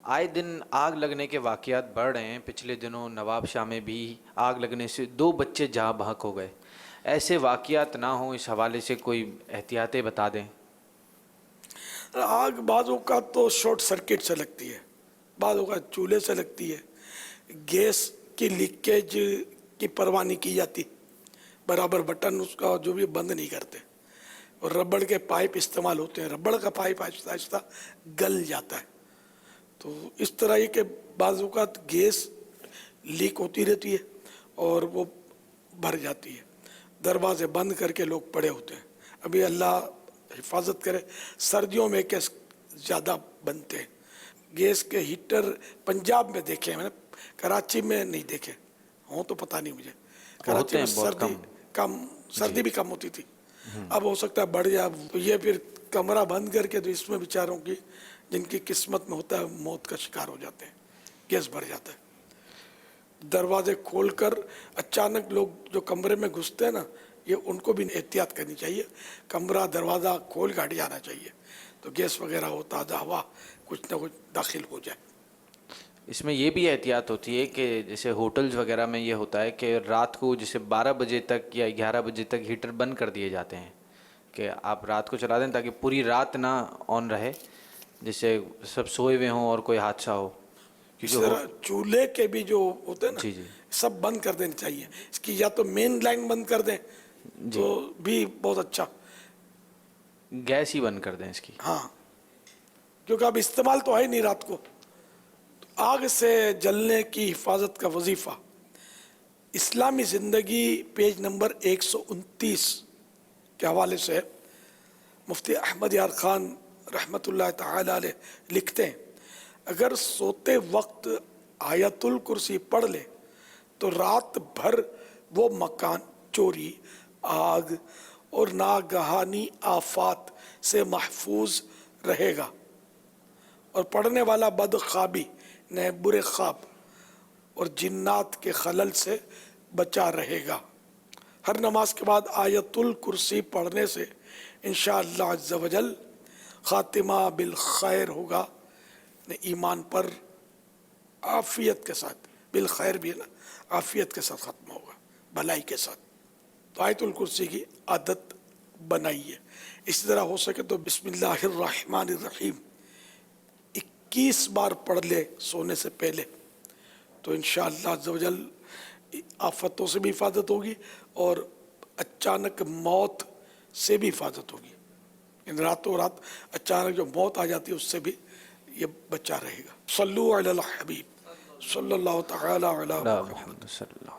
آئے دن آگ لگنے کے واقعات بڑھ رہے ہیں. پچھلے دنوں نواب شاہ میں بھی آگ لگنے سے 2 بچے جاں بحق ہو گئے. ایسے واقعات نہ ہوں، اس حوالے سے کوئی احتیاطیں بتا دیں. آگ بعض اوقات تو شارٹ سرکٹ سے لگتی ہے، بعض اوقات چولہے سے لگتی ہے، گیس کی لیکیج کی پرواہ نہیں کی جاتی، برابر بٹن اس کا جو بھی بند نہیں کرتے، اور ربڑ کے پائپ استعمال ہوتے ہیں، ربڑ کا پائپ آہستہ آہستہ گل جاتا ہے. تو اس طرح یہ کہ بعض اوقات گیس لیک ہوتی رہتی ہے اور وہ بھر جاتی ہے، دروازے بند کر کے لوگ پڑے ہوتے ہیں. ابھی اللہ حفاظت کرے، سردیوں میں گیس زیادہ بنتے ہیں. گیس کے ہیٹر پنجاب میں دیکھے ہیں میں نے، کراچی میں نہیں دیکھے ہوں تو پتہ نہیں مجھے. کراچی ہوتے میں ہیں بہت سردی بھی کم ہوتی تھی، اب ہو سکتا ہے بڑھ جائے. تو یہ پھر کمرہ بند کر کے تو اس میں بیچاروں کی جن کی قسمت میں ہوتا ہے موت کا شکار ہو جاتے ہیں، گیس بڑھ جاتا ہے. دروازے کھول کر اچانک لوگ جو کمرے میں گھستے ہیں نا، یہ ان کو بھی احتیاط کرنی چاہیے. کمرہ دروازہ کھول کے ہٹ جانا چاہیے تو گیس وغیرہ ہو، تازہ ہوا کچھ نہ کچھ داخل ہو جائے. اس میں یہ بھی احتیاط ہوتی ہے کہ جیسے ہوٹلز وغیرہ میں یہ ہوتا ہے کہ رات کو جیسے 12 بجے تک یا 11 بجے تک ہیٹر بند کر دیے جاتے ہیں کہ آپ رات کو چلا دیں تاکہ پوری رات نہ آن رہے، جس سے سب سوئے ہوئے ہوں اور کوئی حادثہ ہو. اس طرح چولہے کے بھی جو ہوتے ہیں نا، جی جی سب بند کر دینے چاہیے. اس کی یا تو مین لائن بند کر دیں جی، تو بھی بہت اچھا. گیس ہی بند کر دیں اس کی. ہاں، کیونکہ اب استعمال تو ہے نہیں رات کو. آگ سے جلنے کی حفاظت کا وظیفہ اسلامی زندگی پیج نمبر 129 کے حوالے سے مفتی احمد یار خان رحمۃ اللہ تعالی علیہ لکھتے ہیں، اگر سوتے وقت آیت الکرسی پڑھ لے تو رات بھر وہ مکان چوری، آگ اور ناگہانی آفات سے محفوظ رہے گا، اور پڑھنے والا بدخوابی نے برے خواب اور جنات کے خلل سے بچا رہے گا. ہر نماز کے بعد آیت الکرسی پڑھنے سے انشاءاللہ عز و جل خاتمہ بالخیر ہوگا. ایمان پر عافیت کے ساتھ، بالخیر بھی ہے نا، عافیت کے ساتھ ختم ہوگا، بھلائی کے ساتھ. تو آیت الکرسی کی عادت بنائیے. اسی طرح ہو سکے تو بسم اللہ الرحمن الرحیم 21 بار پڑھ لے سونے سے پہلے، تو انشاءاللہ عز و جل آفتوں سے بھی حفاظت ہوگی اور اچانک موت سے بھی حفاظت ہوگی. ان راتوں رات اچانک جو موت آ جاتی ہے اس سے بھی یہ بچا رہے گا. صلو علی الحبیب صلی اللہ تعالی علی محمد. محمد صلی اللہ